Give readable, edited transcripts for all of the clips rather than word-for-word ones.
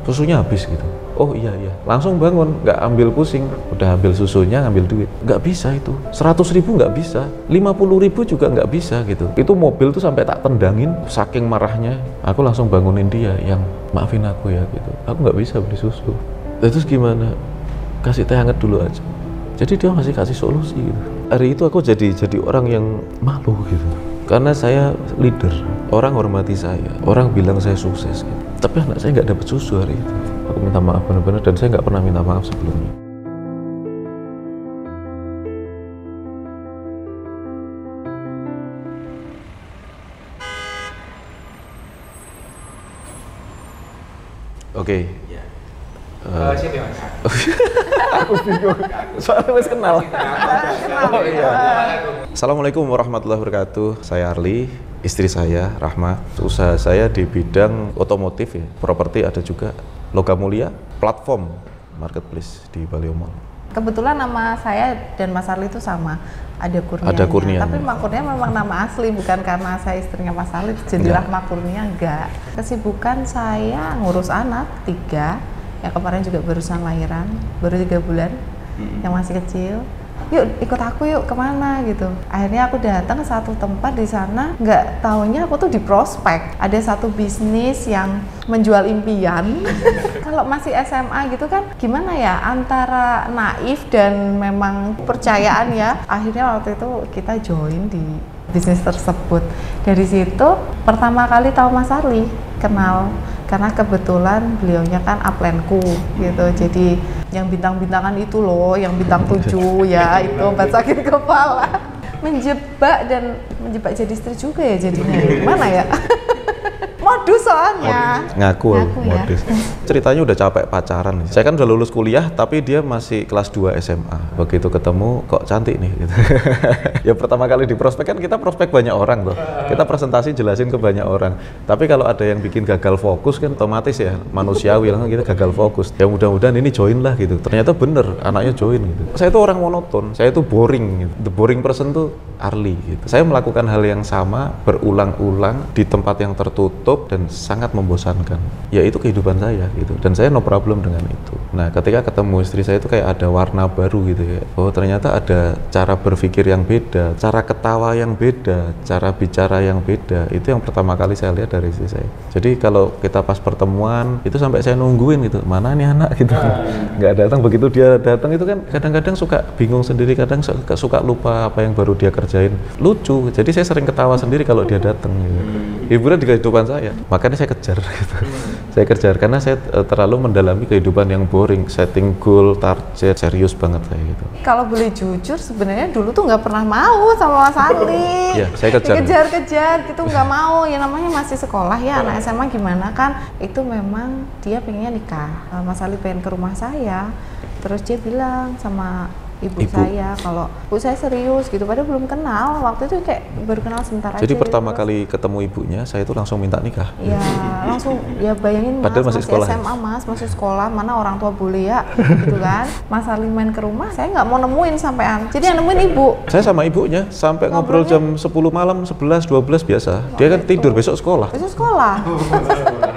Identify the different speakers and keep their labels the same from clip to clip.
Speaker 1: susunya habis gitu. Oh iya, langsung bangun, nggak ambil pusing, udah ambil susunya, ngambil duit. Nggak bisa itu, 100.000 nggak bisa, 50.000 juga nggak bisa gitu. Itu mobil tuh sampai tak tendangin, saking marahnya. Aku langsung bangunin dia, yang maafin aku ya gitu. Aku nggak bisa beli susu. Terus gimana? Kasih teh hangat dulu aja. Jadi dia masih kasih solusi gitu. Hari itu aku jadi orang yang malu gitu. Karena saya leader, orang hormati saya, orang bilang saya sukses gitu. Tapi anak saya nggak dapet susu hari itu. Aku minta maaf benar-benar, dan saya nggak pernah minta maaf sebelumnya. Oke.
Speaker 2: Siapa yang masak?
Speaker 1: Aku bingung, soalnya masih kenal. Oh iya. Assalamualaikum warahmatullahi wabarakatuh. Saya Arli, istri saya Rahma. Usaha saya di bidang otomotif ya, properti, ada juga logam mulia, platform marketplace di Baleo Mall.
Speaker 3: Kebetulan nama saya dan Mas Arli itu sama, ada Kurnia.
Speaker 1: Ada Kurnia.
Speaker 3: Tapi Mak Kurnia memang nama asli, bukan karena saya istrinya Mas Arli jadi Rahma Kurnia, enggak. Kesibukan saya ngurus anak 3, yang kemarin juga barusan lahiran, baru 3 bulan, yang masih kecil. Yuk ikut aku yuk, kemana gitu. Akhirnya aku datang ke satu tempat di sana, nggak taunya aku tuh di prospek. Ada satu bisnis yang menjual impian. Kalau masih SMA gitu kan gimana ya, antara naif dan memang percayaan ya. Akhirnya waktu itu kita join di bisnis tersebut. Dari situ pertama kali tahu Mas Arli, kenal karena kebetulan beliaunya kan upline-ku gitu. Jadi yang bintang-bintangan itu loh, yang bintang 7 ya, itu obat sakit kepala. Menjebak jadi istri juga ya jadinya. Gimana ya? Modus soalnya.
Speaker 1: Ngaku
Speaker 3: ya.
Speaker 1: modus. Ceritanya udah capek pacaran nih. Saya kan udah lulus kuliah, tapi dia masih kelas 2 SMA. Begitu ketemu, kok cantik nih gitu. Ya pertama kali di prospek kan kita prospek banyak orang tuh. Kita presentasi jelasin ke banyak orang. Tapi kalau ada yang bikin gagal fokus kan otomatis ya manusiawi, langsung kita gagal fokus. Ya mudah-mudahan ini join lah gitu. Ternyata bener, anaknya join gitu. Saya itu orang monoton, saya itu boring gitu. The boring person tuh Arli gitu. Saya melakukan hal yang sama berulang-ulang di tempat yang tertutup dan sangat membosankan. Ya itu kehidupan saya gitu, dan saya no problem dengan itu. Nah ketika ketemu istri saya itu kayak ada warna baru gitu ya. Oh ternyata ada cara berpikir yang beda, cara ketawa yang beda, cara bicara yang beda. Itu yang pertama kali saya lihat dari istri saya. Jadi kalau kita pas pertemuan itu sampai saya nungguin gitu, mana nih anak gitu. Nggak datang, begitu dia datang itu kan kadang-kadang suka bingung sendiri, kadang suka lupa apa yang baru dia kerjain. Lucu, jadi saya sering ketawa sendiri kalau dia datang gitu. Hiburan di kehidupan saya, makanya saya kejar gitu. Saya kejar karena saya terlalu mendalami kehidupan yang boring, setting goal, target, serius banget saya gitu.
Speaker 3: Kalau boleh jujur sebenarnya dulu tuh nggak pernah mau sama Mas Arli.
Speaker 1: Iya, saya kejar.
Speaker 3: Dikejar-kejar gitu nggak mau, ya namanya masih sekolah ya, anak SMA gimana kan. Itu memang dia pengennya nikah. Mas Arli pengen ke rumah saya, terus dia bilang sama ibu saya kalau bu saya serius gitu, padahal belum kenal waktu itu, kayak baru kenal sebentar aja.
Speaker 1: Jadi pertama
Speaker 3: gitu.
Speaker 1: Kali ketemu ibunya saya itu langsung minta nikah.
Speaker 3: Ya langsung, ya bayangin Mas,
Speaker 1: padahal masih sekolah,
Speaker 3: SMA Mas, masih sekolah, mana orang tua boleh ya gitu kan. Mas Arli main ke rumah, saya nggak mau nemuin sampean, jadi yang nemuin ibu.
Speaker 1: Saya sama ibunya sampai ngobrol jam 10 malam, 11, 12 biasa. Dia kan tidur besok sekolah.
Speaker 3: Besok sekolah.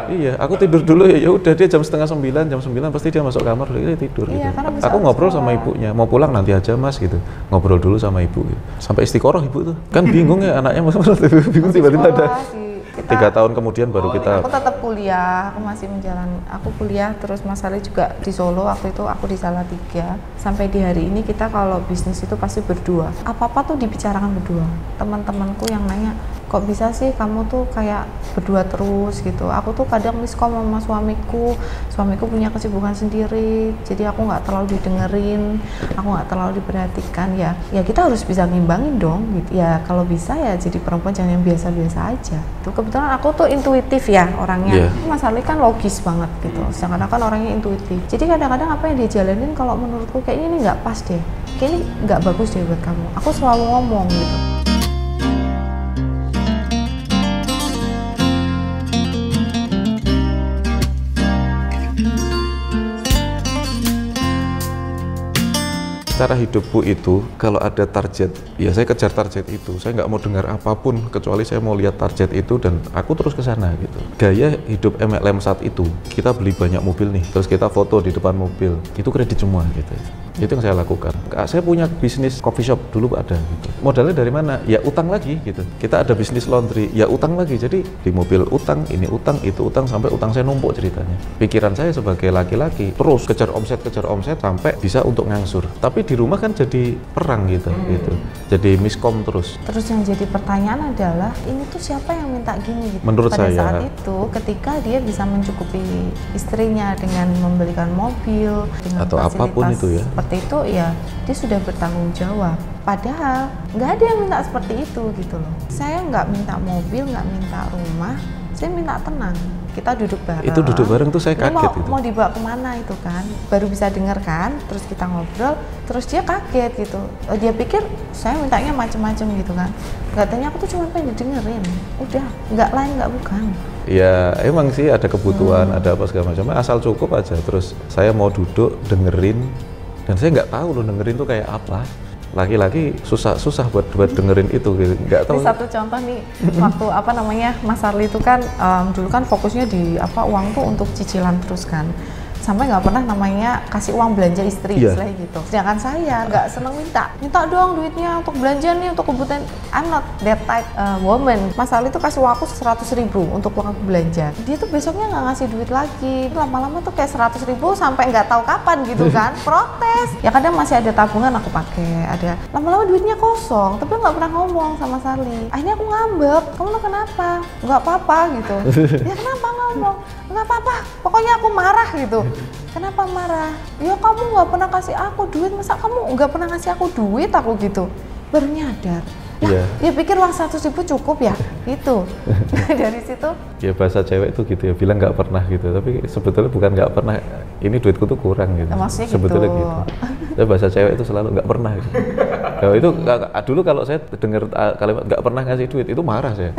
Speaker 1: Iya, aku tidur dulu ya udah, dia jam setengah 9, jam 9 pasti dia masuk kamar, dia tidur
Speaker 3: iya,
Speaker 1: gitu. Aku ngobrol sama ibunya, mau pulang nanti aja Mas gitu. Ngobrol dulu sama ibu gitu. Sampai istiqoroh ibu tuh. Kan bingung ya anaknya, bingung tiba-tiba ada. 3 tahun kemudian baru kita.
Speaker 3: Aku tetap kuliah, aku masih aku kuliah, terus Mas Arli juga di Solo, waktu itu aku di Salatiga. Sampai di hari ini kita kalau bisnis itu pasti berdua. Apa-apa tuh dibicarakan berdua. Teman-temanku yang nanya, kok bisa sih kamu tuh kayak berdua terus gitu. Aku tuh kadang miskom sama suamiku punya kesibukan sendiri, jadi aku nggak terlalu didengerin, aku nggak terlalu diperhatikan. Ya kita harus bisa ngimbangin dong gitu. Ya kalau bisa ya jadi perempuan jangan yang biasa-biasa aja. Tuh kebetulan aku tuh intuitif ya orangnya. Mas Arli kan logis banget gitu, sedangkan kan orangnya intuitif. Jadi kadang-kadang apa yang dia jalanin kalau menurutku kayaknya ini nggak pas deh, kayaknya ini nggak bagus deh buat kamu, aku selalu ngomong gitu.
Speaker 1: Cara hidupku itu kalau ada target, ya saya kejar target itu. Saya nggak mau dengar apapun kecuali saya mau lihat target itu dan aku terus ke sana gitu. Gaya hidup MLM saat itu, kita beli banyak mobil nih, terus kita foto di depan mobil, itu kredit semua gitu. Itu yang saya lakukan. Saya punya bisnis coffee shop dulu ada gitu. Modalnya dari mana? Ya utang lagi gitu. Kita ada bisnis laundry, ya utang lagi. Jadi di mobil utang, ini utang, itu utang, sampai utang saya numpuk ceritanya. Pikiran saya sebagai laki-laki terus kejar omset sampai bisa untuk ngangsur. Tapi di rumah kan jadi perang gitu. Jadi miskom terus.
Speaker 3: Terus yang jadi pertanyaan adalah ini tuh siapa yang minta gini gitu?
Speaker 1: Menurut
Speaker 3: pada
Speaker 1: saya
Speaker 3: saat itu ketika dia bisa mencukupi istrinya dengan membelikan mobil dengan
Speaker 1: atau apapun itu ya.
Speaker 3: Seperti itu ya dia sudah bertanggung jawab. Padahal nggak ada yang minta seperti itu gitu loh. Saya nggak minta mobil, nggak minta rumah, saya minta tenang. Kita duduk bareng.
Speaker 1: Itu duduk bareng tuh saya kaget itu.
Speaker 3: Mau dibawa kemana itu kan? Baru bisa dengar kan? Terus kita ngobrol, terus dia kaget gitu. Dia pikir saya mintanya macem-macem gitu kan. Katanya aku tuh cuma pengen didengerin. Udah, nggak lain nggak bukan.
Speaker 1: Ya emang sih ada kebutuhan, ada apa segala macam. Asal cukup aja. Terus saya mau duduk dengerin. Dan saya nggak tahu loh dengerin tuh kayak apa. Laki-laki susah buat dengerin itu gitu. Nggak tahu.
Speaker 3: Ini satu contoh nih, waktu apa namanya Mas Arli itu kan dulu kan fokusnya di uang tuh untuk cicilan terus kan. Sampai nggak pernah namanya kasih uang belanja istri, istilahnya gitu. Sedangkan saya nggak seneng minta dong duitnya untuk belanja nih, untuk kebutuhan. I'm not that type woman. Mas Ali tuh kasih uang aku 100.000 untuk uang aku belanja. Dia tuh besoknya nggak ngasih duit lagi. Lama-lama tuh kayak 100.000 sampai nggak tahu kapan gitu kan. Protes. Ya kadang masih ada tabungan aku pakai, ada. Lama-lama duitnya kosong, tapi nggak pernah ngomong sama Sali. Akhirnya aku ngambek. Kamu tuh kenapa? Nggak apa-apa gitu. Ya kenapa ngomong? Nggak apa-apa. Pokoknya aku marah gitu. Kenapa marah? Ya kamu nggak pernah kasih aku duit, masa kamu nggak pernah ngasih aku duit, aku gitu. Baru nyadar. Dia pikir uang 100.000 cukup ya, gitu. Dari situ.
Speaker 1: Ya bahasa cewek itu gitu ya, bilang nggak pernah gitu. Tapi sebetulnya bukan nggak pernah, ini duitku tuh kurang gitu.
Speaker 3: Maksudnya
Speaker 1: sebetulnya gitu. Tapi bahasa cewek itu selalu nggak pernah gitu. Nah, itu dulu kalau saya dengar kalimat nggak pernah ngasih duit, itu marah saya.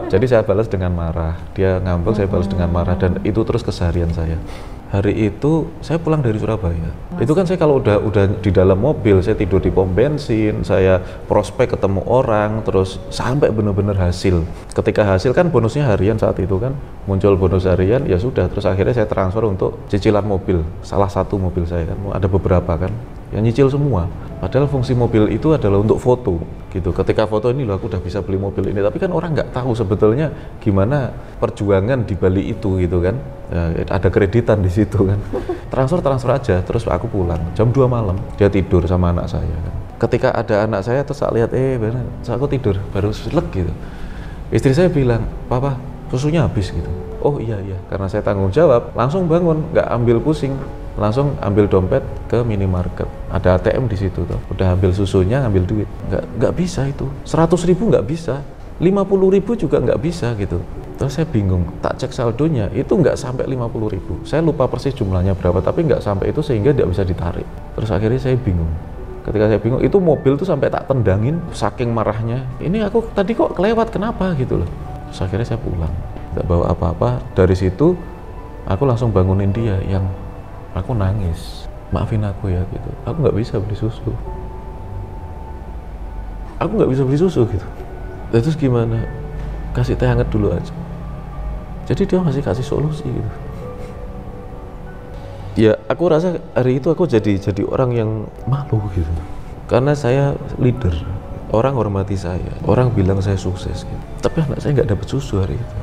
Speaker 1: Jadi saya balas dengan marah. Dia ngambek, saya balas dengan marah, dan itu terus keseharian saya. Hari itu saya pulang dari Surabaya. Itu kan saya kalau udah di dalam mobil, saya tidur di pom bensin, saya prospek ketemu orang, terus sampai benar-benar hasil. Ketika hasil kan bonusnya harian saat itu kan, muncul bonus harian, ya sudah. Terus akhirnya saya transfer untuk cicilan mobil, salah satu mobil saya kan, ada beberapa kan, yang nyicil semua. Padahal fungsi mobil itu adalah untuk foto gitu. Ketika foto ini loh aku udah bisa beli mobil ini, tapi kan orang nggak tahu sebetulnya gimana perjuangan di balik itu gitu kan. Ya, ada kreditan di situ kan. Transfer aja, terus aku pulang jam 2 malam, dia tidur sama anak saya kan. Ketika ada anak saya terus saya lihat bener, aku tidur baru selek gitu. Istri saya bilang, "Papa, susunya habis," gitu. Oh iya, karena saya tanggung jawab, langsung bangun, nggak ambil pusing, langsung ambil dompet ke minimarket. Ada ATM di situ tuh. Udah ambil susunya, ambil duit. Nggak bisa itu. 100.000 nggak bisa. 50.000 juga nggak bisa gitu. Terus saya bingung, tak cek saldonya, itu nggak sampai 50.000. Saya lupa persis jumlahnya berapa, tapi nggak sampai itu sehingga nggak bisa ditarik. Terus akhirnya saya bingung. Ketika saya bingung, itu mobil tuh sampai tak tendangin, saking marahnya. Ini aku tadi kok kelewat, kenapa gitu loh. Terus akhirnya saya pulang, nggak bawa apa-apa. Dari situ, aku langsung bangunin dia yang aku nangis. Maafin aku ya gitu, aku nggak bisa beli susu. Aku nggak bisa beli susu gitu. Terus gimana? Kasih teh hangat dulu aja. Jadi dia masih kasih solusi gitu. Ya aku rasa hari itu aku jadi orang yang malu gitu. Karena saya leader, orang hormati saya, orang bilang saya sukses gitu. Tapi anak saya nggak dapat susu hari itu.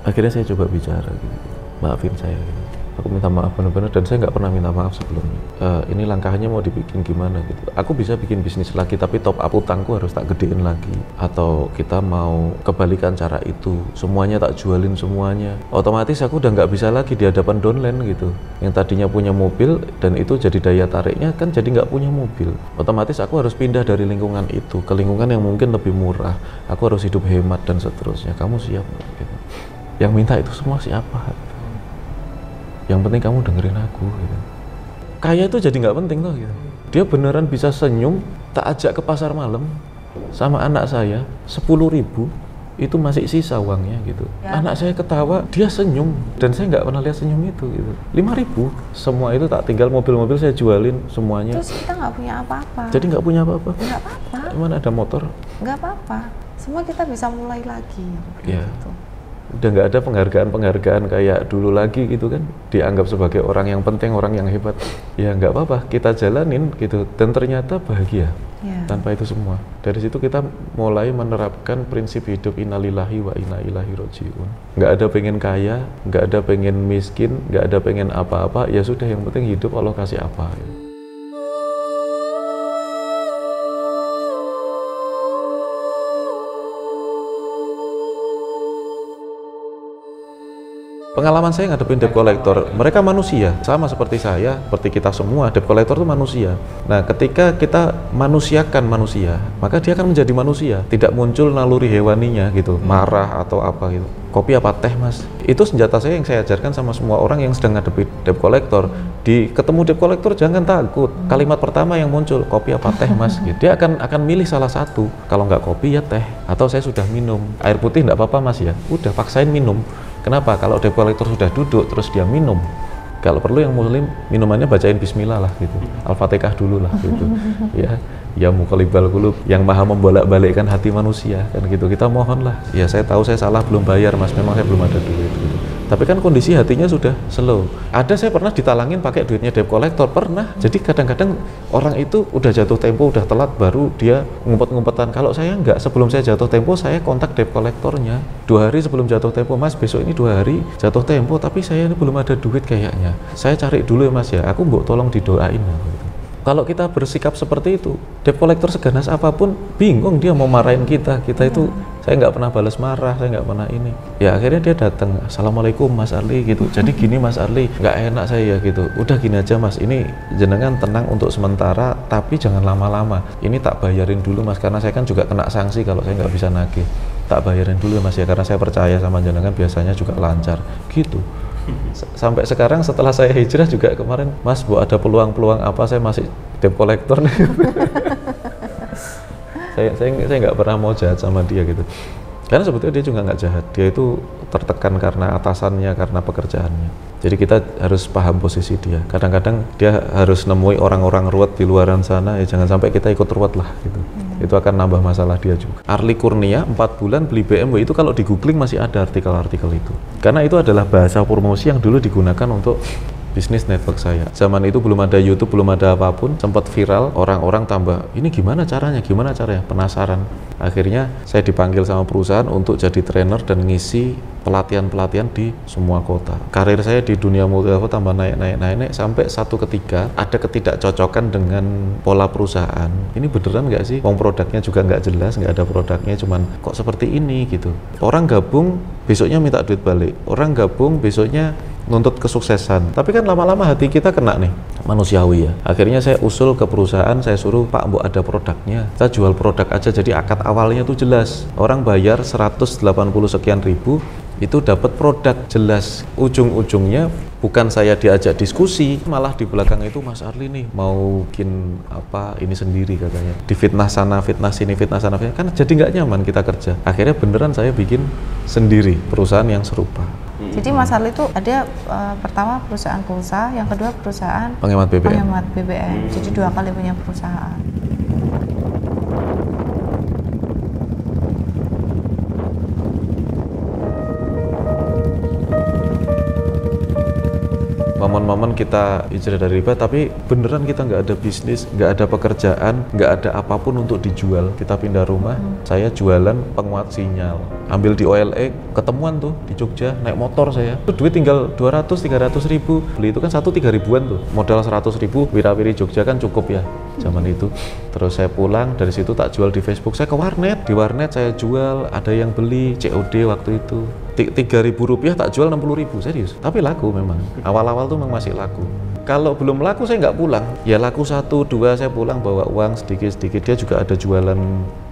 Speaker 1: Akhirnya saya coba bicara gitu. Maafin saya gitu. Aku minta maaf benar-benar, dan saya nggak pernah minta maaf sebelumnya. Ini langkahnya mau dibikin gimana gitu. Aku bisa bikin bisnis lagi, tapi top up utangku harus tak gedein lagi. Atau kita mau kebalikan cara itu, semuanya tak jualin semuanya. Otomatis aku udah nggak bisa lagi di hadapan downline gitu. Yang tadinya punya mobil, dan itu jadi daya tariknya kan jadi nggak punya mobil. Otomatis aku harus pindah dari lingkungan itu ke lingkungan yang mungkin lebih murah. Aku harus hidup hemat dan seterusnya. Kamu siap gitu. Yang minta itu semua siapa? Yang penting kamu dengerin aku gitu. Kaya itu jadi nggak penting loh gitu. Dia beneran bisa senyum, tak ajak ke pasar malam sama anak saya 10.000, itu masih sisa uangnya gitu.
Speaker 3: Ya.
Speaker 1: Anak saya ketawa, dia senyum, dan saya nggak pernah lihat senyum itu gitu. 5.000, semua itu tak tinggal mobil-mobil saya jualin semuanya.
Speaker 3: Terus kita nggak punya apa-apa.
Speaker 1: Jadi nggak punya apa-apa.
Speaker 3: Nggak apa-apa.
Speaker 1: Mana ada motor?
Speaker 3: Nggak apa-apa. Semua kita bisa mulai lagi.
Speaker 1: Ya.
Speaker 3: Gitu.
Speaker 1: Udah nggak ada penghargaan-penghargaan kayak dulu lagi gitu kan, dianggap sebagai orang yang penting, orang yang hebat. Ya nggak apa-apa, kita jalanin gitu, dan ternyata bahagia
Speaker 3: Ya.
Speaker 1: tanpa itu semua. Dari situ kita mulai menerapkan prinsip hidup innalillahi wa inna ilaihi rojiun. Nggak ada pengen kaya, nggak ada pengen miskin, nggak ada pengen apa-apa, ya sudah, yang penting hidup Allah kasih apa. Pengalaman saya ngadepin debt collector, mereka manusia, sama seperti saya, seperti kita semua. Debt collector itu manusia. Nah, ketika kita manusiakan manusia, maka dia akan menjadi manusia. Tidak muncul naluri hewaninya gitu, marah atau apa gitu. Kopi apa teh, Mas? Itu senjata saya yang saya ajarkan sama semua orang yang sedang ngadepi debt collector. Di ketemu debt collector jangan takut. Kalimat pertama yang muncul, kopi apa teh, Mas? Gitu. Dia akan milih salah satu. Kalau nggak kopi ya teh, atau saya sudah minum air putih, nggak apa-apa, Mas ya. Udah paksain minum. Kenapa? Kalau debt collector sudah duduk terus dia minum, kalau perlu yang muslim minumannya bacain bismillah lah gitu, al-fatihah dulu lah gitu. Ya muqallibal qulub, yang maha membolak-balikkan hati manusia kan gitu. Kita mohon lah. Ya saya tahu saya salah, belum bayar, Mas, memang saya belum ada duit gitu. Tapi kan kondisi hatinya sudah slow. Ada saya pernah ditalangin pakai duitnya debt collector, pernah. Jadi kadang-kadang orang itu udah jatuh tempo, udah telat, baru dia ngumpet-ngumpetan. Kalau saya enggak, sebelum saya jatuh tempo saya kontak debt collectornya 2 hari sebelum jatuh tempo. Mas, besok ini 2 hari jatuh tempo, tapi saya ini belum ada duit kayaknya. Saya cari dulu ya, Mas ya. Aku mbok tolong didoain gitu. Kalau kita bersikap seperti itu, debt collector seganas apapun bingung dia mau marahin kita. Kita itu, saya nggak pernah balas marah, saya nggak pernah ini. Ya akhirnya dia datang, assalamualaikum Mas Arli gitu. Jadi gini Mas Arli, nggak enak saya gitu. Udah gini aja Mas, ini jenengan tenang untuk sementara, tapi jangan lama-lama. Ini tak bayarin dulu Mas, karena saya kan juga kena sanksi kalau saya nggak bisa nagih. Tak bayarin dulu ya Mas ya, karena saya percaya sama jenengan biasanya juga lancar gitu. Sampai sekarang setelah saya hijrah juga kemarin, Mas, Bu, ada peluang-peluang apa, saya masih debt collector nih. saya nggak pernah mau jahat sama dia gitu, karena sebetulnya dia juga nggak jahat. Dia itu tertekan karena atasannya, karena pekerjaannya. Jadi kita harus paham posisi dia. Kadang-kadang dia harus nemui orang-orang ruwet di luaran sana, ya jangan sampai kita ikut ruwet lah gitu. Itu akan nambah masalah dia juga. Arli Kurnia 4 bulan beli BMW, itu kalau di googling masih ada artikel-artikel itu. Karena itu adalah bahasa promosi yang dulu digunakan untuk bisnis network saya. Zaman itu belum ada YouTube, belum ada apapun, sempat viral, orang-orang tambah, ini gimana caranya, penasaran. Akhirnya saya dipanggil sama perusahaan untuk jadi trainer dan ngisi pelatihan-pelatihan di semua kota. Karir saya di dunia multi level tambah naik sampai satu ketika ada ketidakcocokan dengan pola perusahaan. Ini beneran nggak sih? Wong produknya juga nggak jelas, nggak ada produknya, cuman kok seperti ini gitu. Orang gabung besoknya minta duit balik, orang gabung besoknya nuntut kesuksesan. Tapi kan lama-lama hati kita kena nih, manusiawi ya. Akhirnya saya usul ke perusahaan, saya suruh, Pak, mbok ada produknya, kita jual produk aja. Jadi akad awalnya tuh jelas, orang bayar 180 sekian ribu, itu dapat produk jelas. Ujung-ujungnya bukan saya diajak diskusi, malah di belakang itu Mas Arli nih mau bikin apa ini sendiri katanya, difitnah sana, fitnah sini, fitnah sana, kan jadi nggak nyaman kita kerja. Akhirnya beneran saya bikin sendiri perusahaan yang serupa.
Speaker 3: Jadi Mas Arli itu ada pertama perusahaan pulsa, yang kedua perusahaan
Speaker 1: penghemat BBM.
Speaker 3: Jadi 2 kali punya perusahaan.
Speaker 1: Momen-momen kita hijrah dari riba, tapi beneran kita nggak ada bisnis, nggak ada pekerjaan, nggak ada apapun untuk dijual. Kita pindah rumah, saya jualan penguat sinyal, ambil di OLX, ketemuan tuh di Jogja, naik motor saya, tuh duit tinggal 200-300 ribu, beli itu kan 1-3 ribuan tuh, modal 100 ribu, wirawiri Jogja kan cukup ya zaman itu. Terus saya pulang, dari situ tak jual di Facebook, saya ke warnet, di warnet saya jual, ada yang beli, COD waktu itu. 3.000 rupiah tak jual 60 ribu, serius. Tapi laku memang, awal-awal tuh memang masih laku. Kalau belum laku saya nggak pulang, ya laku 1-2 saya pulang bawa uang sedikit-sedikit. Dia juga ada jualan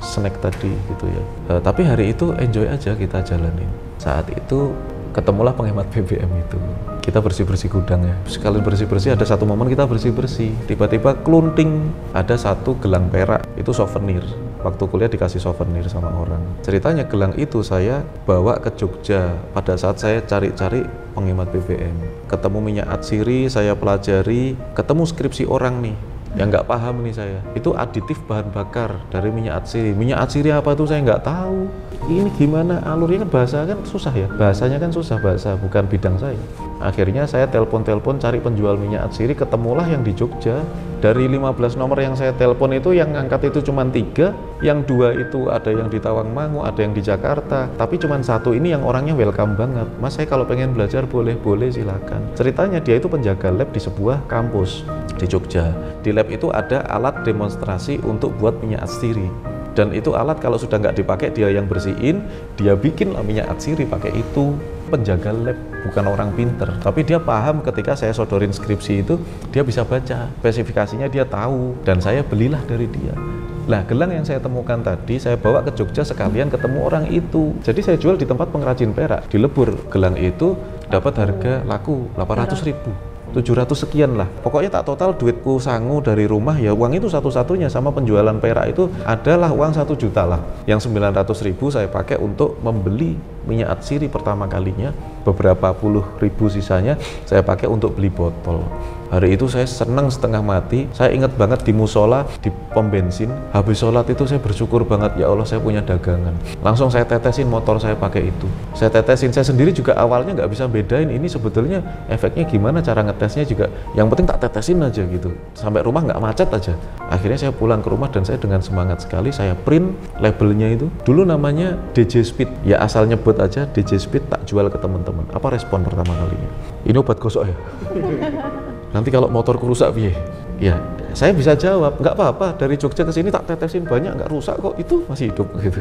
Speaker 1: snack tadi gitu ya. Tapi hari itu enjoy aja kita jalanin. Saat itu ketemulah penghemat BBM itu. kita bersih-bersih gudang ya. Sekali bersih-bersih ada satu momen kita bersih-bersih, tiba-tiba kelunting ada satu gelang perak, itu souvenir. Waktu kuliah dikasih souvenir sama orang. Ceritanya gelang itu saya bawa ke Jogja pada saat saya cari-cari penghemat BBM. Ketemu minyak atsiri, saya pelajari, ketemu skripsi orang nih. Yang nggak paham nih saya, itu aditif bahan bakar dari minyak atsiri. Minyak atsiri apa tuh saya nggak tahu. Ini gimana alurnya, kan bahasa kan susah ya, bahasanya kan susah, bahasa bukan bidang saya. Akhirnya saya telepon cari penjual minyak atsiri, ketemulah yang di Jogja. Dari 15 nomor yang saya telepon itu yang angkat itu cuma 3, yang 2 itu ada yang di Tawangmangu, ada yang di Jakarta, tapi cuma 1 ini yang orangnya welcome banget. Mas, saya kalau pengen belajar boleh silakan. Ceritanya dia itu penjaga lab di sebuah kampus di Jogja. Di lab itu ada alat demonstrasi untuk buat minyak atsiri. Dan itu alat kalau sudah nggak dipakai dia yang bersihin, dia bikin minyak atsiri pakai itu. Penjaga lab, bukan orang pinter, tapi dia paham ketika saya sodorin skripsi itu, dia bisa baca, spesifikasinya dia tahu, dan saya belilah dari dia. Nah, gelang yang saya temukan tadi, saya bawa ke Jogja sekalian ketemu orang itu. Jadi saya jual di tempat pengrajin perak, di Lebur. Gelang itu dapat harga laku 800.000. 700 sekian lah. Pokoknya tak total duitku sangu dari rumah ya uang itu satu-satunya, sama penjualan perak itu adalah uang 1 juta lah. Yang 900.000 saya pakai untuk membeli minyak atsiri pertama kalinya. Beberapa puluh ribu sisanya saya pakai untuk beli botol. Hari itu saya senang setengah mati. Saya ingat banget di musola, di pom bensin, habis sholat itu saya bersyukur banget, ya Allah saya punya dagangan. Langsung saya tetesin motor saya pakai itu. Saya tetesin, saya sendiri juga awalnya nggak bisa bedain ini sebetulnya efeknya gimana, cara ngetesnya juga. Yang penting tak tetesin aja gitu. Sampai rumah nggak macet aja. Akhirnya saya pulang ke rumah dan saya dengan semangat sekali saya print labelnya itu. Dulu namanya DJ Speed, ya asal nyebut aja DJ Speed, tak jual ke teman-teman. Apa respon pertama kalinya? Ini obat gosok ya? Nanti kalau motorku rusak piye? Ya, saya bisa jawab, nggak apa-apa, dari Jogja ke sini tak tetesin banyak, nggak rusak kok, itu masih hidup gitu.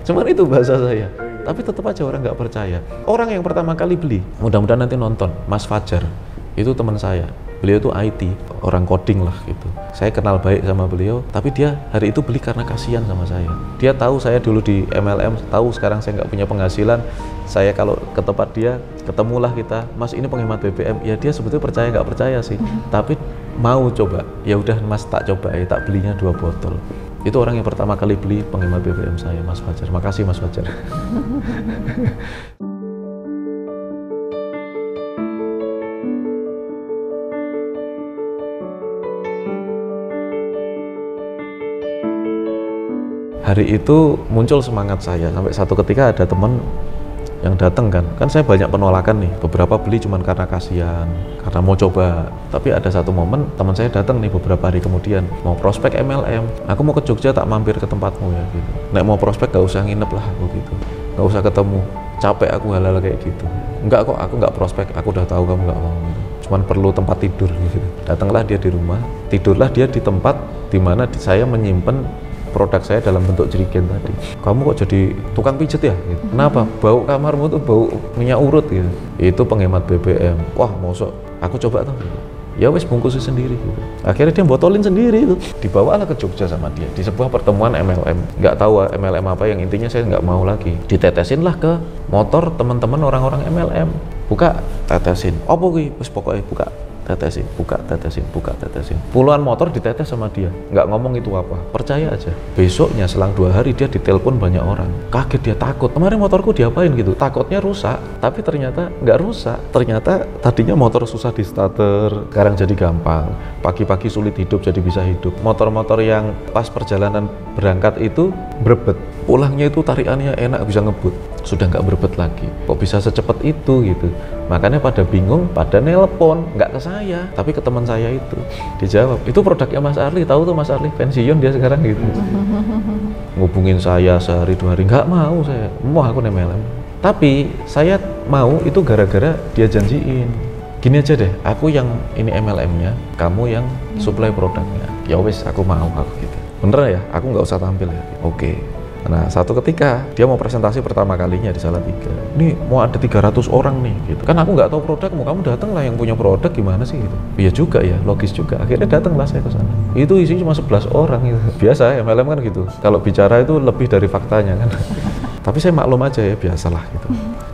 Speaker 1: Cuman itu bahasa saya. Tapi tetap aja orang nggak percaya. Orang yang pertama kali beli, mudah-mudahan nanti nonton, Mas Fajar, itu teman saya. Beliau itu IT, orang coding lah gitu. Saya kenal baik sama beliau, tapi dia hari itu beli karena kasihan sama saya. Dia tahu saya dulu di MLM, tahu sekarang saya nggak punya penghasilan. Saya kalau ke tempat dia, ketemulah kita, Mas ini penghemat BBM. Ya dia sebetulnya percaya nggak percaya sih, tapi mau coba. Ya udah Mas tak coba ya, tak belinya 2 botol. Itu orang yang pertama kali beli penghemat BBM saya, Mas Fajar. Makasih Mas Fajar. Hari itu muncul semangat saya, sampai satu ketika ada teman yang datang kan saya banyak penolakan nih, beberapa beli cuman karena kasihan, karena mau coba. Tapi ada satu momen teman saya datang nih beberapa hari kemudian, mau prospek MLM, aku mau ke Jogja tak mampir ke tempatmu ya gitu. Nek mau prospek gak usah nginep lah aku gitu, gak usah ketemu, capek aku hal-hal kayak gitu. Enggak kok, aku nggak prospek, aku udah tahu kamu nggak mau gitu. Cuman perlu tempat tidur gitu. Datanglah dia di rumah, tidurlah dia di tempat dimana saya menyimpan produk saya dalam bentuk jerigen tadi. Kamu kok jadi tukang pijet ya? Gitu. Kenapa? Bau kamarmu tuh bau minyak urut gitu. Itu penghemat BBM. Wah, mosok. Aku coba tuh. Ya wes bungkusin sendiri gitu. Akhirnya dia botolin sendiri itu. Dibawalah ke Jogja sama dia di sebuah pertemuan MLM. Nggak tahu MLM apa, yang intinya saya nggak mau lagi. Ditetesinlah ke motor teman-teman orang-orang MLM. Buka, tetesin. Apa kuwi? Wes pokoknya buka. Tetesin, buka, tetesin, buka, tetesin. Puluhan motor ditetes sama dia, nggak ngomong itu apa, percaya aja. Besoknya selang 2 hari dia ditelepon banyak orang, kaget dia, takut. Kemarin motorku diapain gitu, takutnya rusak, tapi ternyata nggak rusak. Ternyata tadinya motor susah di starter, sekarang jadi gampang. Pagi-pagi sulit hidup jadi bisa hidup. Motor-motor yang pas perjalanan berangkat itu berebet, pulangnya itu tarikannya enak, bisa ngebut. Sudah nggak berebet lagi, kok bisa secepat itu gitu. Makanya pada bingung, pada nelpon, nggak ke saya, tapi ke teman saya itu. Dijawab, itu produknya Mas Arli, tahu tuh Mas Arli, pensiun dia sekarang gitu. Ngubungin saya sehari 2 hari, nggak mau saya, mau aku MLM. Tapi saya mau itu gara-gara dia janjiin. Gini aja deh, aku yang ini MLM-nya, kamu yang supply produknya. Ya wes, aku mau, aku gitu. Bener ya, aku nggak usah tampil ya. Oke. Nah, satu ketika dia mau presentasi pertama kalinya di Salatiga. Ini mau ada 300 orang nih gitu. Kan aku nggak tahu produkmu, kamu datang lah yang punya produk, gimana sih gitu. Iya juga ya, logis juga. Akhirnya datanglah saya ke sana. Itu isinya cuma 11 orang gitu. Biasa MLM kan gitu. Kalau bicara itu lebih dari faktanya kan. Tapi saya maklum aja ya, biasalah gitu.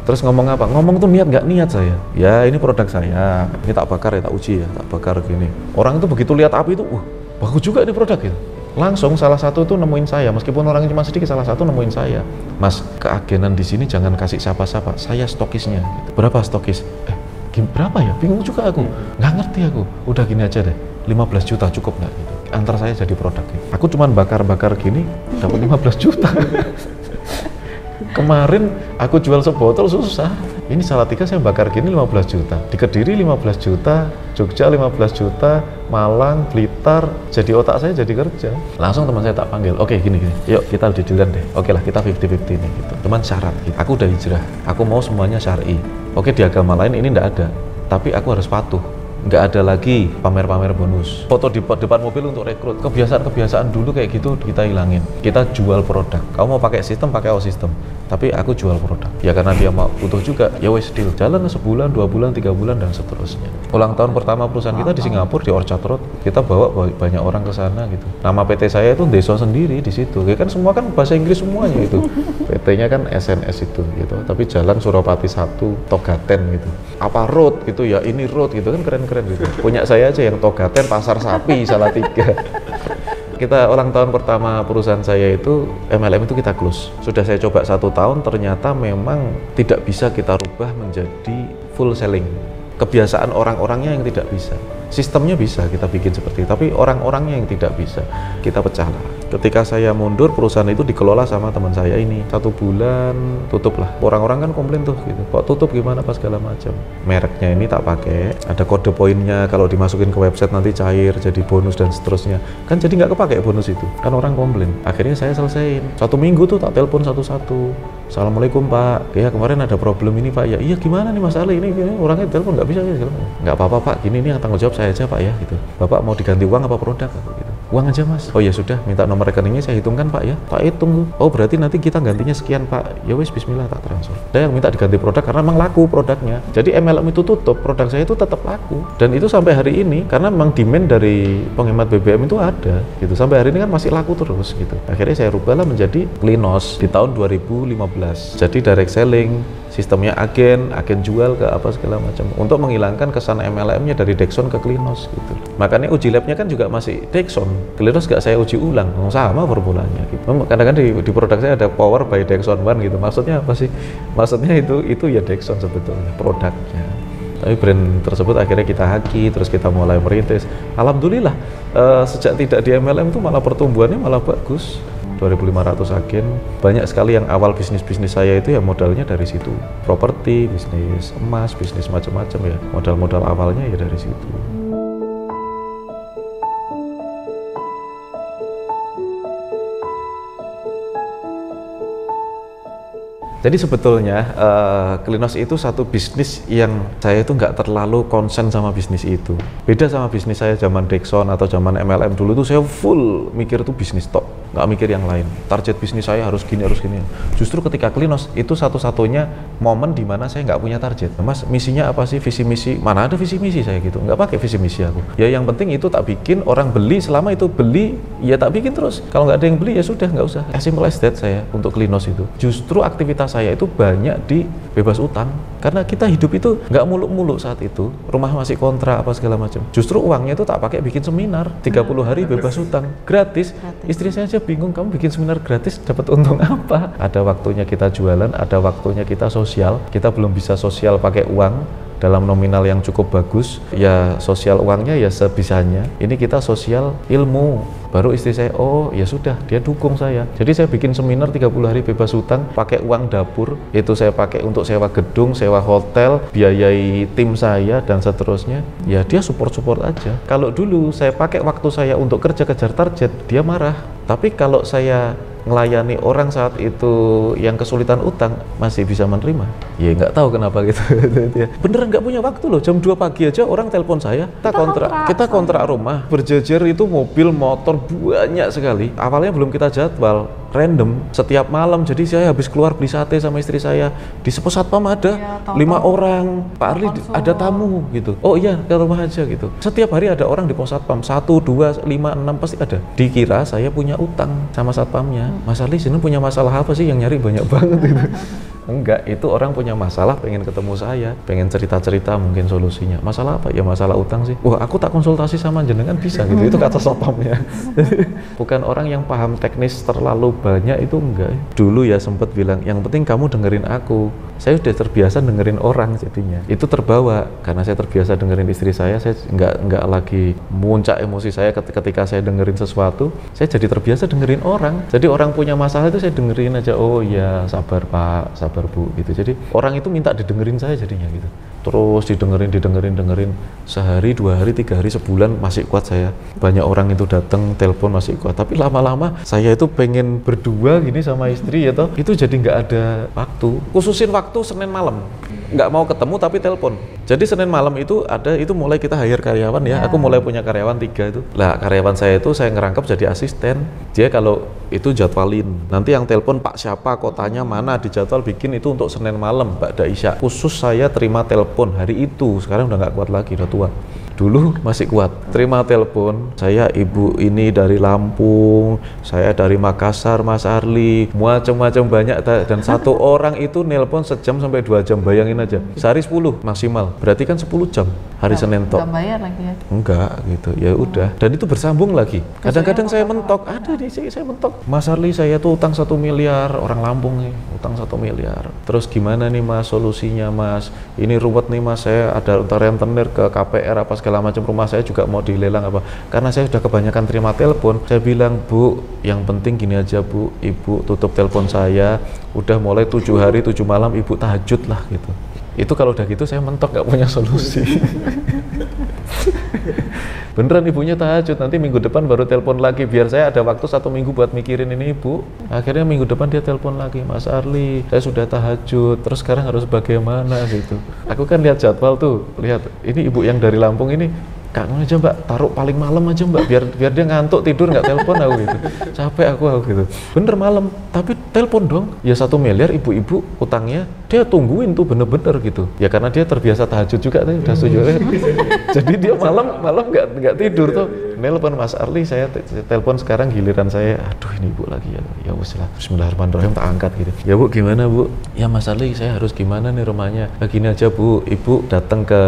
Speaker 1: Terus ngomong apa? Ngomong tuh niat nggak niat saya. Ya ini produk saya, ini tak bakar ya, tak uji ya, tak bakar gini. Orang itu begitu lihat api itu, bagus juga ini produk gitu. Langsung salah satu tuh nemuin saya, meskipun orangnya cuma sedikit, salah satu nemuin saya. Mas, keagenan di sini jangan kasih siapa-siapa, saya stokisnya. Gitu. Berapa stokis? Berapa ya? Bingung juga aku, nggak ngerti aku. Udah gini aja deh, 15 juta cukup nggak gitu. Antar saya jadi produknya. Aku cuma bakar-bakar gini, dapat 15 juta. Kemarin aku jual sebotol susah. Ini Salatiga saya bakar gini 15 juta. Di Kediri 15 juta, Jogja 15 juta, Malang, Blitar, jadi otak saya jadi kerja. Langsung teman saya tak panggil, oke gini, yuk kita dealan deh. Oke lah kita 50-50 nih gitu. Cuman syarat gitu. Aku udah hijrah, aku mau semuanya syar'i. Oke di agama lain ini nggak ada, tapi aku harus patuh. Nggak ada lagi pamer-pamer bonus, foto di depan mobil untuk rekrut. Kebiasaan-kebiasaan dulu kayak gitu kita hilangin. Kita jual produk. Kamu mau pakai sistem, pakai sistem. Tapi aku jual produk. Ya karena dia mau butuh juga, ya wes deal. Jalan sebulan, 2 bulan, 3 bulan dan seterusnya. Ulang tahun pertama perusahaan kita di Singapura di Orchard Road. Kita bawa banyak orang ke sana gitu. Nama PT saya itu Deso sendiri di situ. Ya kan semua kan bahasa Inggris semuanya itu. PT-nya kan SNS itu gitu. Tapi jalan Suropati 1, Togaten gitu. Apa road gitu ya, ini road gitu kan keren gitu. Punya saya aja yang Togaten, Pasar Sapi, Salatiga. Kita ulang tahun pertama perusahaan saya itu, MLM itu kita close. Sudah saya coba 1 tahun, ternyata memang tidak bisa kita rubah menjadi full selling. Kebiasaan orang-orangnya yang tidak bisa. Sistemnya bisa kita bikin seperti itu, tapi orang-orangnya yang tidak bisa, kita pecah lah. Ketika saya mundur, perusahaan itu dikelola sama teman saya ini. 1 bulan tutup lah. Orang-orang kan komplain tuh gitu, kok tutup gimana pas segala macam. Mereknya ini tak pakai, ada kode poinnya, kalau dimasukin ke website nanti cair jadi bonus dan seterusnya. Kan jadi nggak kepake bonus itu, kan orang komplain. Akhirnya saya selesaiin. 1 minggu tuh tak telepon satu-satu. Assalamualaikum Pak, ya kemarin ada problem ini Pak. Ya iya gimana nih Mas Ali, ini orangnya telepon nggak bisa ya. Nggak apa-apa Pak, gini ini yang tanggung jawab saya aja Pak ya gitu. Bapak mau diganti uang apa produk gitu. Uang aja Mas. Oh ya sudah, minta nomor rekeningnya saya hitungkan Pak ya. Pak hitung. Oh berarti nanti kita gantinya sekian Pak. Ya wis bismillah tak transfer. Saya minta diganti produk karena memang laku produknya. Jadi MLM itu tutup, produk saya itu tetap laku. Dan itu sampai hari ini karena memang demand dari penghemat BBM itu ada gitu. Sampai hari ini kan masih laku terus gitu. Akhirnya saya rubahlah menjadi Klinos di tahun 2015. Jadi direct selling, sistemnya agen jual ke apa segala macam untuk menghilangkan kesan MLM-nya dari Dexon ke Klinos gitu. Makanya uji labnya kan juga masih Dexon, Klinos nggak saya uji ulang, sama formulanya gitu. Kadang-kadang di produk saya ada power by Dexon One gitu. Maksudnya apa sih? Maksudnya itu ya Dexon sebetulnya produknya. Tapi brand tersebut akhirnya kita haki, terus kita mulai merintis. Alhamdulillah sejak tidak di MLM itu malah pertumbuhannya malah bagus. 2.500 agen, banyak sekali yang awal bisnis saya itu ya modalnya dari situ, properti, bisnis emas, bisnis macam-macam ya, modal awalnya ya dari situ. Jadi sebetulnya Klinos itu satu bisnis yang saya itu nggak terlalu konsen sama bisnis itu. Beda sama bisnis saya zaman Dexon atau zaman MLM dulu tuh saya full mikir tuh bisnis tok, nggak mikir yang lain. Target bisnis saya harus gini, harus gini. Justru ketika Klinos itu satu-satunya momen di mana saya nggak punya target. Mas, misinya apa sih? Visi misi? Mana ada visi misi saya gitu? Nggak pakai visi misi aku. Ya yang penting itu tak bikin, orang beli, selama itu beli, ya tak bikin terus. Kalau nggak ada yang beli ya sudah nggak usah. As simple as that saya untuk Klinos itu. Justru aktivitas saya itu banyak di bebas utang karena kita hidup itu nggak muluk-muluk saat itu, rumah masih kontrak apa segala macam. Justru uangnya itu tak pakai bikin seminar 30 hari bebas utang gratis. Istri saya aja bingung, kamu bikin seminar gratis dapat untung apa? Ada waktunya kita jualan, ada waktunya kita sosial. Kita belum bisa sosial pakai uang dalam nominal yang cukup bagus, ya sosial uangnya ya sebisanya. Ini kita sosial ilmu. Baru istri saya, oh ya sudah, dia dukung saya. Jadi saya bikin seminar 30 hari bebas hutang, pakai uang dapur, itu saya pakai untuk sewa gedung, sewa hotel, biayai tim saya dan seterusnya. Ya dia support aja. Kalau dulu saya pakai waktu saya untuk kerja kejar target, dia marah. Tapi kalau saya melayani orang saat itu yang kesulitan utang, masih bisa menerima. Ya nggak tahu kenapa gitu. Beneran nggak punya waktu loh, jam 2 pagi aja orang telepon saya, kita kontrak rumah, berjejer itu mobil, motor banyak sekali. Awalnya belum kita jadwal, random, setiap malam, jadi saya habis keluar beli sate sama istri saya, di Sepo Satpam ada 5 orang, Pak Arli ada tamu gitu, oh iya ke rumah aja gitu. Setiap hari ada orang di pos Satpam, 1, 2, 5, 6 pasti ada. Dikira saya punya utang sama Satpamnya. Mas Arli sini punya masalah apa sih yang nyari banyak banget gitu. Enggak, itu orang punya masalah pengen ketemu saya, pengen cerita-cerita mungkin solusinya. Masalah apa? Ya masalah utang sih. Wah, aku tak konsultasi sama jenengan bisa gitu. Itu kata Satpamnya. Bukan orang yang paham teknis terlalu banyak, itu enggak. Dulu ya sempat bilang, yang penting kamu dengerin aku. Saya udah terbiasa dengerin orang jadinya. Itu terbawa karena saya terbiasa dengerin istri saya enggak lagi muncak emosi saya ketika saya dengerin sesuatu. Saya jadi terbiasa dengerin orang. Jadi orang punya masalah itu saya dengerin aja. Oh iya, sabar Pak, sabar Bu gitu. Jadi orang itu minta didengerin saya jadinya gitu. Terus didengerin sehari, 2 hari, 3 hari, sebulan masih kuat saya. Banyak orang itu datang telepon masih kuat. Tapi lama-lama saya itu pengen berdua gini sama istri ya toh. Itu jadi nggak ada waktu. Khususin waktu Senin malam. Nggak mau ketemu tapi telepon. Jadi Senin malam itu mulai kita hire karyawan ya. Aku mulai punya karyawan 3 itu. Lah karyawan saya itu saya ngerangkap jadi asisten. Dia kalau itu jadwalin. Nanti yang telepon Pak siapa, kotanya mana, dijadwal bikin itu untuk Senin malam Mbak Daisya. Khusus saya terima telepon hari itu. Sekarang udah nggak kuat lagi, udah tua. Dulu masih kuat, terima telepon, saya ibu ini dari Lampung, saya dari Makassar Mas Arli, macam-macam banyak, dan satu orang itu nelpon sejam sampai 2 jam, bayangin aja, sehari 10 maksimal, berarti kan 10 jam hari Senin tok.
Speaker 3: Nggak bayar lagi ya?
Speaker 1: Enggak gitu, ya udah, dan itu bersambung lagi. Kadang-kadang saya mentok, ada di sini saya mentok, Mas Arli saya tuh utang 1 miliar, orang Lampung nih, utang 1 miliar, terus gimana nih Mas solusinya Mas, ini ruwet nih Mas, saya ada rentenir ke KPR apa segala macam, rumah saya juga mau dilelang apa, karena saya sudah kebanyakan terima telepon. Saya bilang, Bu, yang penting gini aja Bu, Ibu tutup telepon saya, udah mulai 7 hari 7 malam Ibu tahajud lah gitu. Itu kalau udah gitu saya mentok, nggak punya solusi. Beneran ibunya tahajud, nanti minggu depan baru telepon lagi, biar saya ada waktu 1 minggu buat mikirin ini Ibu. Akhirnya minggu depan dia telepon lagi, Mas Arli, saya sudah tahajud, terus sekarang harus bagaimana gitu. Aku kan lihat jadwal tuh, lihat ini ibu yang dari Lampung ini, kangen aja Mbak, taruh paling malam aja Mbak, biar dia ngantuk tidur nggak telepon aku gitu, capek aku gitu. Bener malam, tapi telepon dong. Ya 1 miliar ibu-ibu utangnya, dia tungguin tuh bener-bener gitu. Ya karena dia terbiasa tahajud juga, tadi udah setuju. Jadi dia malam nggak tidur tuh. Nelpon Mas Arli, saya telepon sekarang giliran saya. Aduh ini ibu lagi ya. Ya wes lah, Bismillahirrahmanirrahim, tak angkat gitu. Ya Bu gimana Bu? Ya Mas Arli saya harus gimana nih rumahnya? Begini aja Bu, Ibu datang ke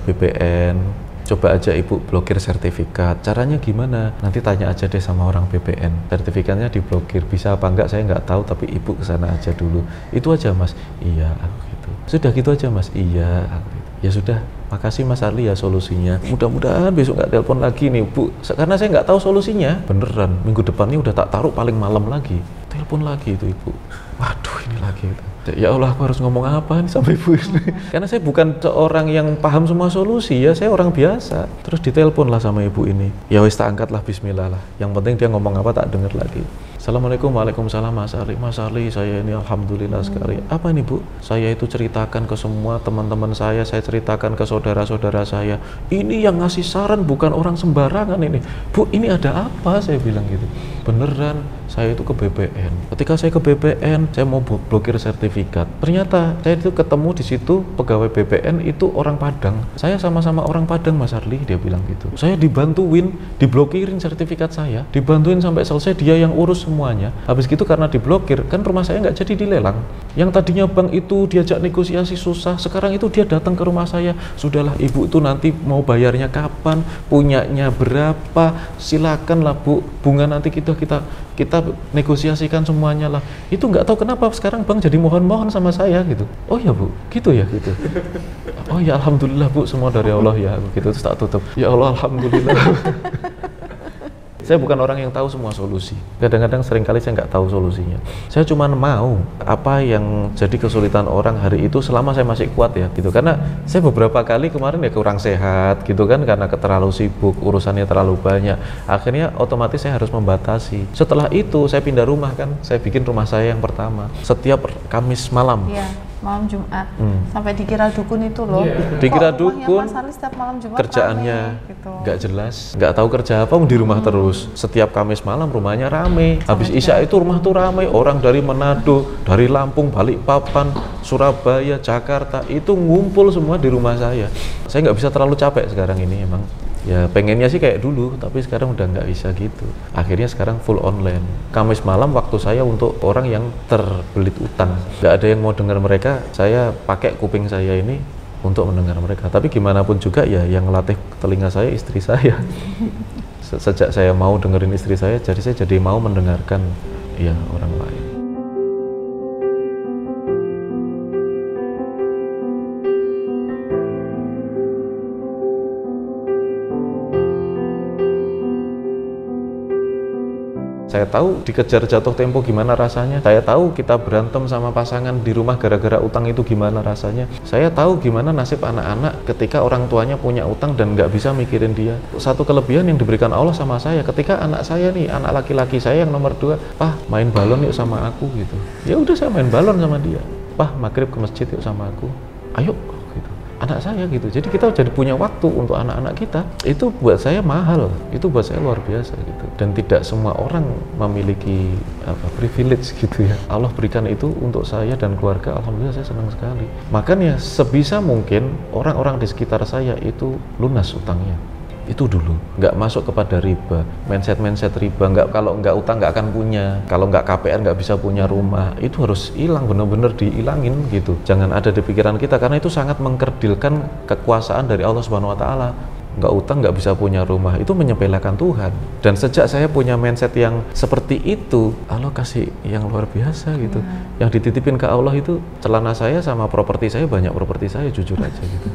Speaker 1: BPN. Coba aja Ibu blokir sertifikat. Caranya gimana? Nanti tanya aja deh sama orang BPN. Sertifikatnya diblokir, bisa apa enggak saya nggak tahu, tapi Ibu kesana aja dulu. Itu aja Mas. Iya, aku gitu. Sudah gitu aja Mas. Iya, aku gitu. Ya sudah, makasih Mas Arli ya solusinya. Mudah-mudahan besok nggak telepon lagi nih Bu. Karena saya nggak tahu solusinya. Beneran, minggu depan ini udah tak taruh paling malam lagi. Telepon lagi itu Ibu. Waduh ini lagi itu. Ya Allah, aku harus ngomong apa nih sama ibu ini? Karena saya bukan seorang yang paham semua solusi ya, saya orang biasa. Terus ditelepon lah sama ibu ini. Ya wis tak angkat lah, bismillah lah. Yang penting dia ngomong apa tak dengar lagi. Assalamualaikum, waalaikumsalam Mas Arli. Mas Arli, saya ini alhamdulillah sekali. Apa ini Bu? Saya itu ceritakan ke semua teman-teman saya ceritakan ke saudara-saudara saya. Ini yang ngasih saran bukan orang sembarangan ini. Bu, ini ada apa? Saya bilang gitu. Beneran, saya itu ke BPN. Ketika saya ke BPN, saya mau blokir sertifikat. Ternyata saya itu ketemu di situ pegawai BPN itu orang Padang. Saya sama-sama orang Padang Mas Arli, dia bilang gitu. Saya dibantuin, diblokirin sertifikat saya, dibantuin sampai selesai, dia yang urus semuanya. Habis gitu karena diblokir, kan rumah saya nggak jadi dilelang. Yang tadinya bank itu diajak negosiasi susah, sekarang itu dia datang ke rumah saya. Sudahlah Ibu itu nanti mau bayarnya kapan, punyanya berapa, silakanlah Bu, bunga nanti kita negosiasikan semuanya lah. Itu nggak tahu kenapa sekarang bank jadi mohon-mohon sama saya gitu. Oh ya Bu, gitu ya gitu. Oh ya alhamdulillah Bu, semua dari Allah ya gitu. Terus tak tutup. Ya Allah alhamdulillah. Saya bukan orang yang tahu semua solusi. Kadang-kadang seringkali saya nggak tahu solusinya. Saya cuma mau apa yang jadi kesulitan orang hari itu selama saya masih kuat ya gitu. Karena saya beberapa kali kemarin ya kurang sehat gitu kan, karena terlalu sibuk, urusannya terlalu banyak. Akhirnya otomatis saya harus membatasi. Setelah itu saya pindah rumah kan, saya bikin rumah saya yang pertama. Setiap Kamis malam.
Speaker 3: malam Jumat sampai dikira dukun itu loh.
Speaker 1: Dikira
Speaker 3: Kok rumahnya
Speaker 1: dukun,
Speaker 3: Mas Ali setiap malam Jumat
Speaker 1: kerjaannya
Speaker 3: rame, gitu.
Speaker 1: nggak jelas, nggak tahu kerja apa, di rumah terus. Setiap Kamis malam rumahnya rame, habis Isya itu rumah tuh rame, orang dari Manado, dari Lampung, Balikpapan, Surabaya, Jakarta itu ngumpul semua di rumah saya. Saya nggak bisa terlalu capek sekarang ini emang. Ya pengennya sih kayak dulu, tapi sekarang udah nggak bisa gitu. Akhirnya sekarang full online. Kamis malam waktu saya untuk orang yang terbelit utang. Nggak ada yang mau dengar mereka, saya pakai kuping saya ini untuk mendengar mereka. Tapi gimana pun juga ya yang ngelatih telinga saya istri saya. Sejak saya mau dengerin istri saya jadi mau mendengarkan ya orang lain. Saya tahu dikejar jatuh tempo gimana rasanya. Saya tahu kita berantem sama pasangan di rumah gara-gara utang itu gimana rasanya. Saya tahu gimana nasib anak-anak ketika orang tuanya punya utang dan nggak bisa mikirin dia. Satu kelebihan yang diberikan Allah sama saya, ketika anak saya nih, anak laki-laki saya yang nomor 2, "Pah, main balon yuk sama aku," gitu. Ya udah saya main balon sama dia. "Pah, maghrib ke masjid yuk sama aku." "Ayo." Anak saya gitu. Jadi kita jadi punya waktu untuk anak-anak kita. Itu buat saya mahal. Itu buat saya luar biasa gitu. Dan tidak semua orang memiliki privilege gitu ya. Allah berikan itu untuk saya dan keluarga. Alhamdulillah saya senang sekali. Makanya sebisa mungkin orang-orang di sekitar saya itu lunas utangnya. Itu dulu, nggak masuk kepada riba, mindset riba, kalau nggak utang nggak akan punya, kalau nggak KPR nggak bisa punya rumah, itu harus hilang, bener-bener dihilangin gitu. Jangan ada di pikiran kita, karena itu sangat mengkerdilkan kekuasaan dari Allah Subhanahu Wa Taala. Nggak utang nggak bisa punya rumah, itu menyepelekan Tuhan. Dan sejak saya punya mindset yang seperti itu, Allah kasih yang luar biasa gitu. Yang dititipin ke Allah itu celana saya sama properti saya, banyak properti saya, jujur aja gitu.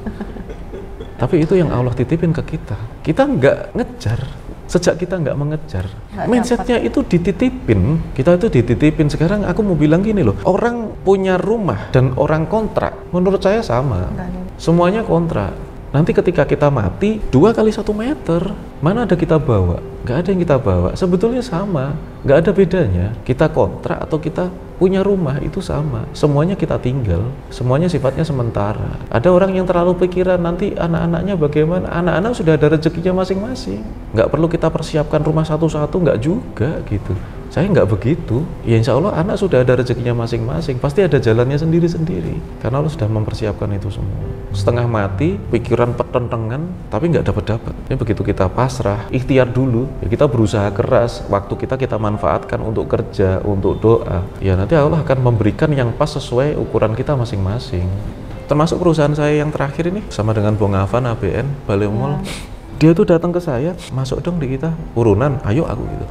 Speaker 1: Tapi itu yang Allah titipin ke kita. Kita nggak ngejar. Sejak kita nggak mengejar, mindsetnya itu dititipin. Kita itu dititipin. Sekarang aku mau bilang gini loh, orang punya rumah dan orang kontrak, menurut saya sama. Semuanya kontrak. Nanti ketika kita mati, 2 kali 1 meter, mana ada kita bawa? Nggak ada yang kita bawa. Sebetulnya sama, nggak ada bedanya. Kita kontrak atau kita punya rumah itu sama. Semuanya kita tinggal, semuanya sifatnya sementara. Ada orang yang terlalu pikiran nanti anak-anaknya bagaimana. Anak-anak sudah ada rezekinya masing-masing. Nggak perlu kita persiapkan rumah satu-satu, nggak juga gitu. Saya nggak begitu. Ya insya Allah anak sudah ada rezekinya masing-masing. Pasti ada jalannya sendiri-sendiri. Karena Allah sudah mempersiapkan itu semua. Setengah mati, pikiran petentengan, tapi nggak dapat-dapat. Ini begitu kita pasrah, ikhtiar dulu. Ya kita berusaha keras. Waktu kita manfaatkan untuk kerja, untuk doa. Ya nanti Allah akan memberikan yang pas sesuai ukuran kita masing-masing. Termasuk perusahaan saya yang terakhir ini, sama dengan Bung Afan, ABN, Balemol. Dia tuh datang ke saya, "Masuk dong di kita, urunan, ayo," aku gitu.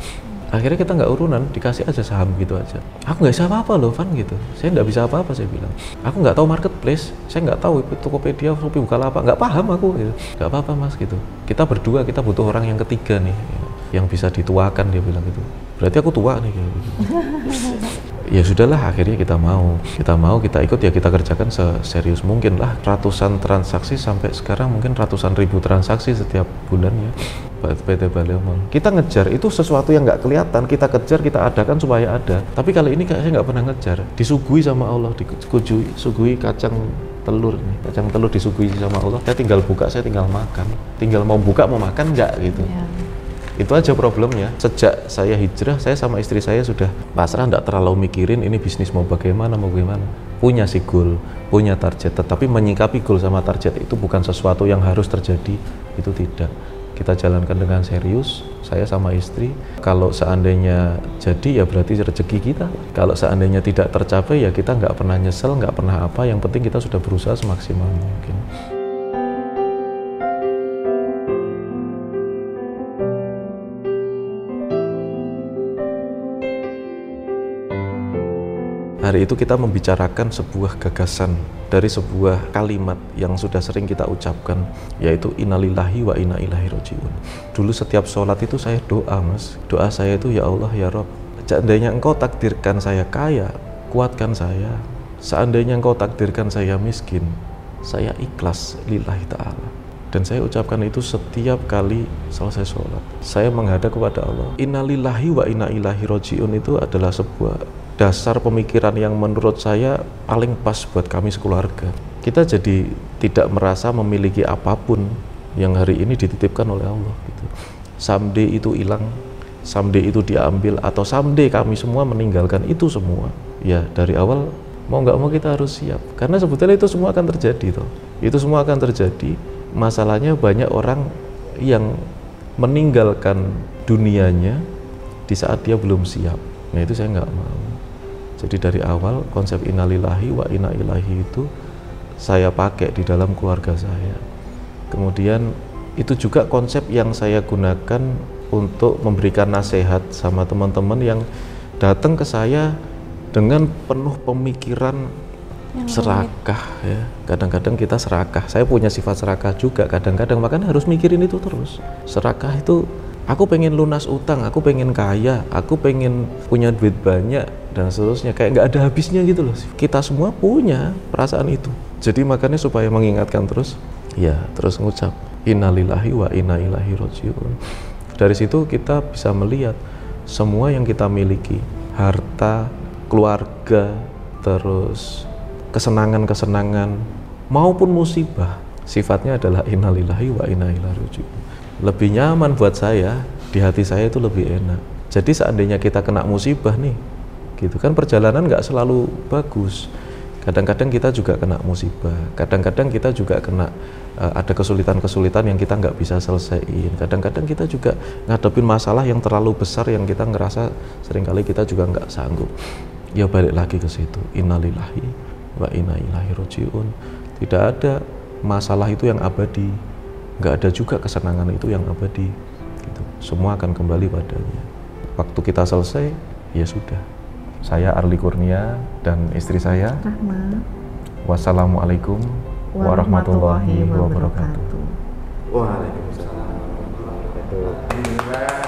Speaker 1: Akhirnya kita nggak urunan, dikasih aja saham gitu aja. Aku nggak bisa apa-apa loh, Van gitu. Saya nggak bisa apa-apa, saya bilang. Aku nggak tahu marketplace, saya nggak tahu Tokopedia, Shopee, Bukalapak, nggak paham aku gitu. Nggak apa-apa mas gitu. Kita berdua, kita butuh orang yang ketiga nih, yang bisa dituakan, dia bilang gitu. Berarti aku tua nih gitu. Ya sudahlah, akhirnya kita ikut, ya kita kerjakan seserius mungkin lah. Ratusan transaksi sampai sekarang, mungkin ratusan ribu transaksi setiap bulannya. PT Balemol. Kita ngejar itu sesuatu yang nggak kelihatan, kita kejar, kita adakan supaya ada. Tapi kali ini saya nggak pernah ngejar, disuguhi sama Allah, disuguhi kacang telur nih, kacang telur disuguhi sama Allah. Saya tinggal buka, saya tinggal makan, tinggal mau buka mau makan nggak gitu. Itu aja problemnya. Sejak saya hijrah, saya sama istri saya sudah pasrah, nggak terlalu mikirin ini bisnis mau bagaimana. Punya sih goal, punya target, tetapi menyikapi goal sama target itu bukan sesuatu yang harus terjadi, itu tidak. Kita jalankan dengan serius, saya sama istri. Kalau seandainya jadi ya berarti rezeki kita. Kalau seandainya tidak tercapai ya kita nggak pernah nyesel, nggak pernah apa. Yang penting kita sudah berusaha semaksimal mungkin. Hari itu kita membicarakan sebuah gagasan dari sebuah kalimat yang sudah sering kita ucapkan, yaitu innalillahi wa inna ilaihi rajiun. Dulu setiap sholat itu saya doa, mas. Doa saya itu, ya Allah, ya Rabb, seandainya engkau takdirkan saya kaya, kuatkan saya. Seandainya engkau takdirkan saya miskin, saya ikhlas lillahi ta'ala. Dan saya ucapkan itu setiap kali selesai sholat. Saya menghadap kepada Allah. Innalillahi wa inna ilaihi rajiun itu adalah sebuah dasar pemikiran yang menurut saya paling pas buat kami sekeluarga. Kita jadi tidak merasa memiliki apapun yang hari ini dititipkan oleh Allah gitu. Someday itu hilang, someday itu diambil, atau someday kami semua meninggalkan itu semua. Ya dari awal mau nggak mau kita harus siap, karena sebetulnya itu semua akan terjadi toh. Itu semua akan terjadi. Masalahnya banyak orang yang meninggalkan dunianya di saat dia belum siap. Nah itu saya nggak mau. Jadi dari awal konsep innalillahi wa inna ilaihi itu saya pakai di dalam keluarga saya. Kemudian itu juga konsep yang saya gunakan untuk memberikan nasihat sama teman-teman yang datang ke saya dengan penuh pemikiran serakah ya. Kadang-kadang kita serakah. Saya punya sifat serakah juga kadang-kadang, makanya harus mikirin itu terus. Serakah itu aku pengen lunas utang, aku pengen kaya, aku pengen punya duit banyak dan seterusnya, kayak nggak ada habisnya gitu loh. Kita semua punya perasaan itu. Jadi makanya supaya mengingatkan terus, ya terus ngucap innalillahi wa inna ilaihi rajiun. Dari situ kita bisa melihat semua yang kita miliki, harta, keluarga, terus kesenangan-kesenangan maupun musibah, sifatnya adalah innalillahi wa inna ilaihi rajiun. Lebih nyaman buat saya, di hati saya itu lebih enak. Jadi seandainya kita kena musibah nih, gitu kan, perjalanan nggak selalu bagus. Kadang-kadang kita juga kena musibah, kadang-kadang kita juga kena ada kesulitan-kesulitan yang kita nggak bisa selesaiin. Kadang-kadang kita juga ngadepin masalah yang terlalu besar yang kita ngerasa seringkali kita juga nggak sanggup. Ya balik lagi ke situ, innalillahi wa inna ilaihi rajiun. Tidak ada masalah itu yang abadi, nggak ada juga kesenangan itu yang abadi gitu. Semua akan kembali padanya. Waktu kita selesai, ya sudah. Saya Arli Kurnia dan istri saya
Speaker 3: Rahma.
Speaker 1: Wassalamualaikum warahmatullahi wabarakatuh.
Speaker 2: Waalaikumsalam warahmatullahi wabarakatuh.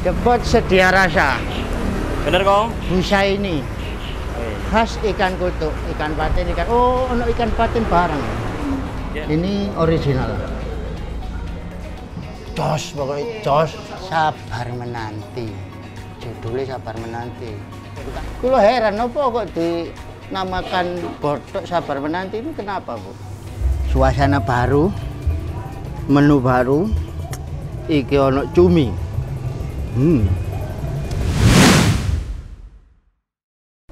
Speaker 4: Depot sedia rasa.
Speaker 5: Bener kong?
Speaker 4: Busa ini khas ikan kutuk, ikan patin, ono ikan patin bareng.
Speaker 5: Ya.
Speaker 4: Ini original. Jos, pokoknya jos. Sabar menanti. Judulnya sabar menanti. Kulo heran, apa kok dinamakan botok sabar menanti ini kenapa, Bu? Suasana baru, menu baru, iki ono cumi.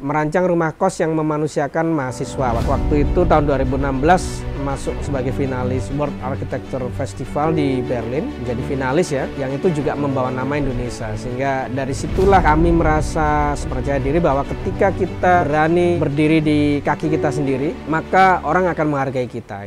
Speaker 6: Merancang rumah kos yang memanusiakan mahasiswa. Waktu itu tahun 2016 masuk sebagai finalis World Architecture Festival di Berlin, menjadi finalis ya, yang itu juga membawa nama Indonesia. Sehingga dari situlah kami merasa percaya diri bahwa ketika kita berani berdiri di kaki kita sendiri, maka orang akan menghargai kita.